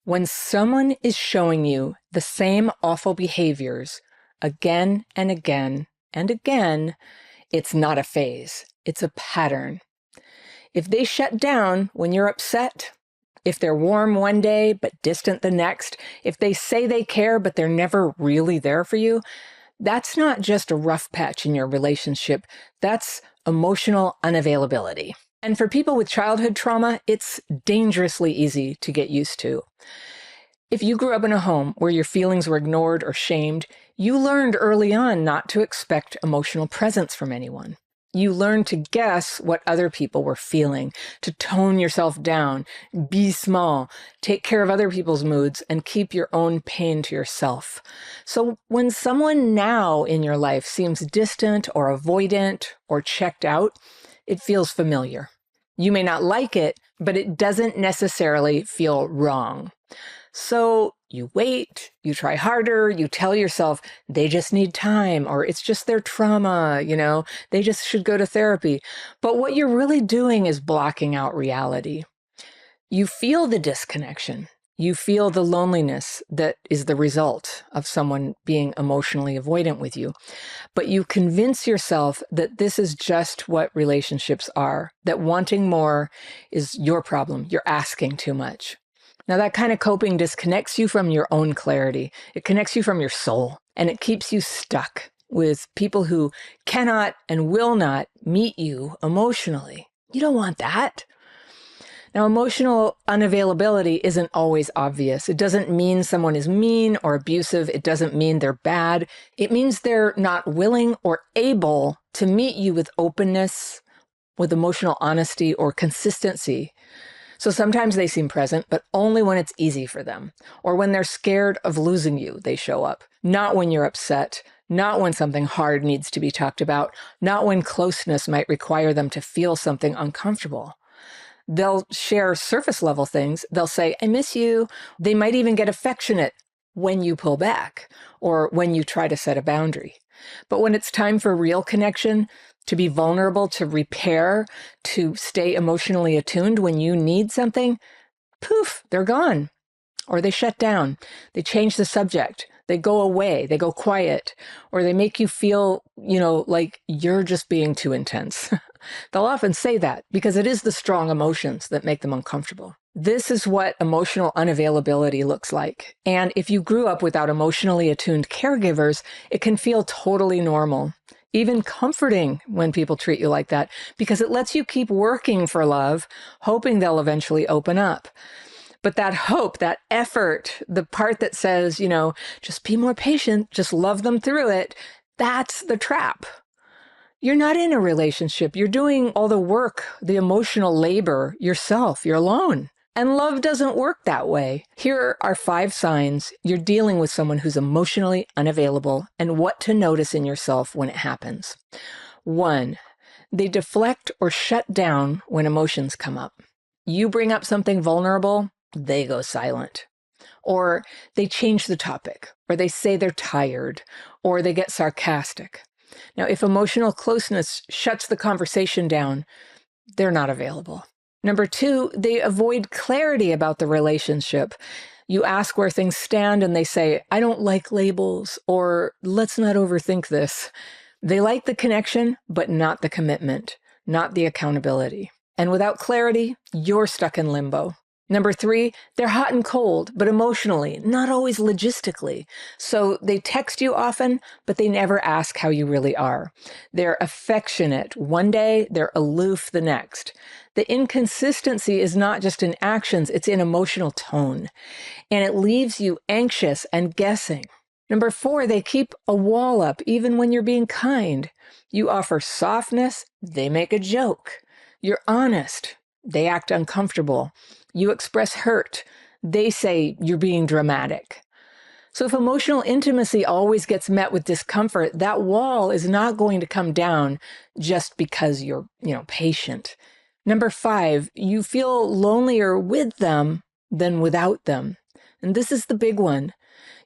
When someone is showing you the same awful behaviors again and again and again, it's not a phase, it's a pattern. If they shut down when you're upset, if they're warm one day but distant the next, if they say they care but they're never really there for you, that's not just a rough patch in your relationship, that's emotional unavailability. And for people with childhood trauma, it's dangerously easy to get used to. If you grew up in a home where your feelings were ignored or shamed, you learned early on not to expect emotional presence from anyone. You learned to guess what other people were feeling, to tone yourself down, be small, take care of other people's moods, and keep your own pain to yourself. So when someone now in your life seems distant or avoidant or checked out, it feels familiar. You may not like it, but it doesn't necessarily feel wrong. So you wait, you try harder, you tell yourself they just need time, or it's just their trauma, they just should go to therapy. But what you're really doing is blocking out reality. You feel the disconnection. You feel the loneliness that is the result of someone being emotionally avoidant with you. But you convince yourself that this is just what relationships are, that wanting more is your problem. You're asking too much. Now, that kind of coping disconnects you from your own clarity. It connects you from your soul, and it keeps you stuck with people who cannot and will not meet you emotionally. You don't want that. Now, emotional unavailability isn't always obvious. It doesn't mean someone is mean or abusive. It doesn't mean they're bad. It means they're not willing or able to meet you with openness, with emotional honesty or consistency. So sometimes they seem present, but only when it's easy for them, or when they're scared of losing you, they show up. Not when you're upset, not when something hard needs to be talked about, not when closeness might require them to feel something uncomfortable. They'll share surface level things. They'll say, I miss you. They might even get affectionate when you pull back or when you try to set a boundary. But when it's time for real connection, to be vulnerable, to repair, to stay emotionally attuned when you need something, poof, they're gone. Or they shut down. They change the subject. They go away. They go quiet. Or they make you feel, like you're just being too intense. They'll often say that because it is the strong emotions that make them uncomfortable. This is what emotional unavailability looks like. And if you grew up without emotionally attuned caregivers, it can feel totally normal, even comforting when people treat you like that, because it lets you keep working for love, hoping they'll eventually open up. But that hope, that effort, the part that says, just be more patient, just love them through it, that's the trap. You're not in a relationship. You're doing all the work, the emotional labor yourself. You're alone. And love doesn't work that way. Here are 5 signs you're dealing with someone who's emotionally unavailable and what to notice in yourself when it happens. 1, they deflect or shut down when emotions come up. You bring up something vulnerable, they go silent. Or they change the topic, or they say they're tired, or they get sarcastic. Now, if emotional closeness shuts the conversation down, they're not available. Number 2, they avoid clarity about the relationship. You ask where things stand and they say, I don't like labels, or let's not overthink this. They like the connection, but not the commitment, not the accountability. And without clarity, you're stuck in limbo. Number 3, they're hot and cold, but emotionally, not always logistically. So they text you often, but they never ask how you really are. They're affectionate one day, they're aloof the next. The inconsistency is not just in actions, it's in emotional tone. And it leaves you anxious and guessing. Number 4, they keep a wall up even when you're being kind. You offer softness, they make a joke. You're honest, they act uncomfortable. You express hurt, they say you're being dramatic. So if emotional intimacy always gets met with discomfort, that wall is not going to come down just because you're, patient. Number 5, you feel lonelier with them than without them. And this is the big one.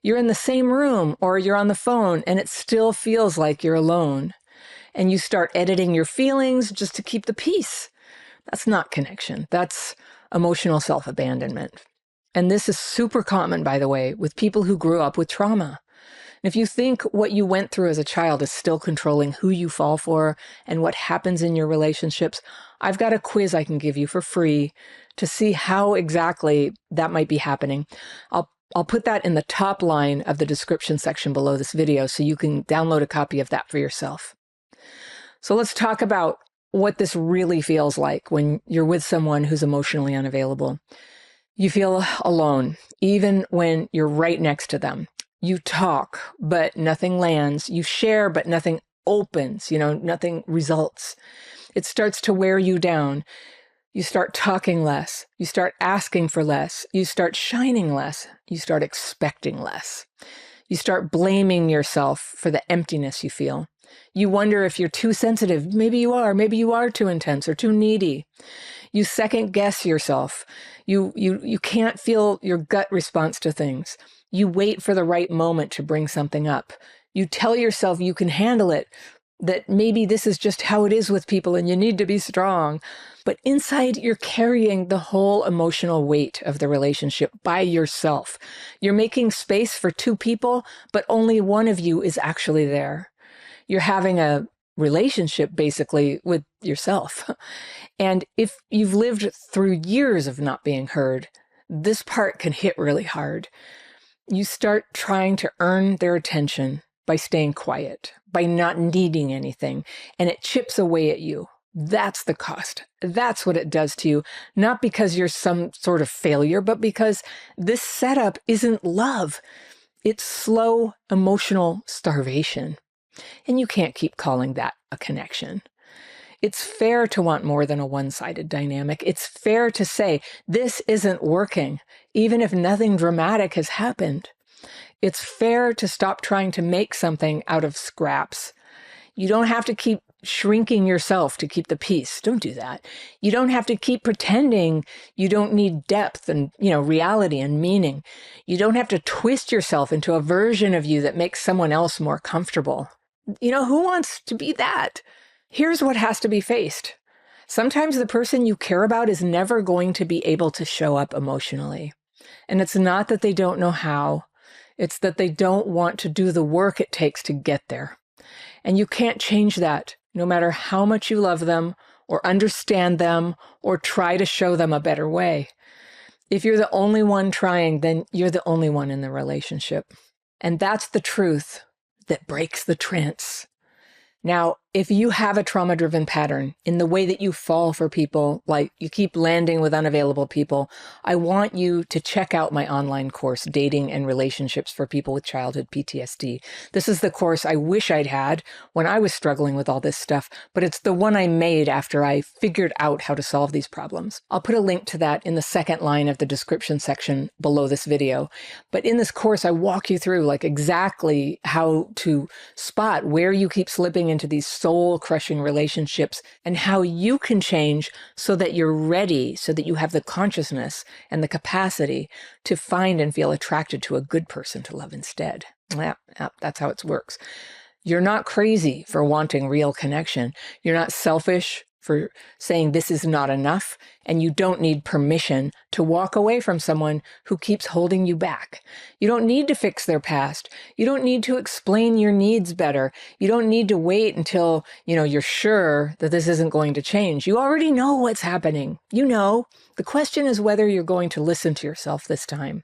You're in the same room or you're on the phone and it still feels like you're alone. And you start editing your feelings just to keep the peace. That's not connection. That's emotional self-abandonment. And this is super common, by the way, with people who grew up with trauma. And if you think what you went through as a child is still controlling who you fall for and what happens in your relationships, I've got a quiz I can give you for free to see how exactly that might be happening. I'll put that in the top line of the description section below this video so you can download a copy of that for yourself. So let's talk about what this really feels like when you're with someone who's emotionally unavailable. You feel alone, even when you're right next to them. You talk, but nothing lands. You share, but nothing opens, nothing results. It starts to wear you down. You start talking less. You start asking for less. You start shining less. You start expecting less. You start blaming yourself for the emptiness you feel. You wonder if you're too sensitive. Maybe you are too intense or too needy. You second guess yourself. You can't feel your gut response to things. You wait for the right moment to bring something up. You tell yourself you can handle it, that maybe this is just how it is with people and you need to be strong. But inside, you're carrying the whole emotional weight of the relationship by yourself. You're making space for two people, but only one of you is actually there. You're having a relationship basically with yourself. And if you've lived through years of not being heard, this part can hit really hard. You start trying to earn their attention by staying quiet, by not needing anything, and it chips away at you. That's the cost. That's what it does to you, not because you're some sort of failure, but because this setup isn't love. It's slow emotional starvation. And you can't keep calling that a connection. It's fair to want more than a one-sided dynamic. It's fair to say, this isn't working, even if nothing dramatic has happened. It's fair to stop trying to make something out of scraps. You don't have to keep shrinking yourself to keep the peace. Don't do that. You don't have to keep pretending you don't need depth and, reality and meaning. You don't have to twist yourself into a version of you that makes someone else more comfortable. Who wants to be that? Here's what has to be faced. Sometimes the person you care about is never going to be able to show up emotionally. And it's not that they don't know how. It's that they don't want to do the work it takes to get there. And you can't change that, no matter how much you love them or understand them or try to show them a better way. If you're the only one trying, then you're the only one in the relationship. And that's the truth that breaks the trance. Now, if you have a trauma-driven pattern in the way that you fall for people, like you keep landing with unavailable people, I want you to check out my online course, Dating and Relationships for People with Childhood PTSD. This is the course I wish I'd had when I was struggling with all this stuff, but it's the one I made after I figured out how to solve these problems. I'll put a link to that in the second line of the description section below this video. But in this course, I walk you through exactly how to spot where you keep slipping into these soul-crushing relationships and how you can change so that you're ready, so that you have the consciousness and the capacity to find and feel attracted to a good person to love instead. Yeah, that's how it works. You're not crazy for wanting real connection. You're not selfish for saying this is not enough, and you don't need permission to walk away from someone who keeps holding you back. You don't need to fix their past. You don't need to explain your needs better. You don't need to wait until, you're sure that this isn't going to change. You already know what's happening. The question is whether you're going to listen to yourself this time.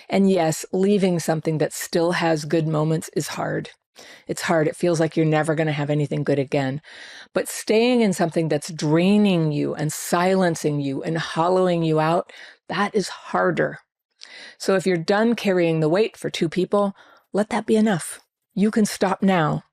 And yes, leaving something that still has good moments is hard. It's hard. It feels like you're never going to have anything good again. But staying in something that's draining you and silencing you and hollowing you out, that is harder. So if you're done carrying the weight for two people, let that be enough. You can stop now.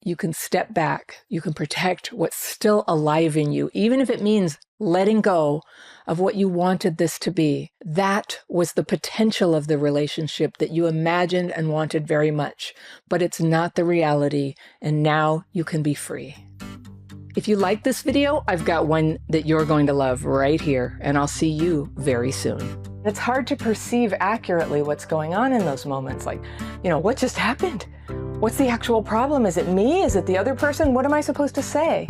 You can step back. You can protect what's still alive in you, even if it means letting go of what you wanted this to be. That was the potential of the relationship that you imagined and wanted very much, but it's not the reality, and now you can be free. If you like this video, I've got one that you're going to love right here, and I'll see you very soon. It's hard to perceive accurately what's going on in those moments, what just happened? What's the actual problem? Is it me? Is it the other person? What am I supposed to say?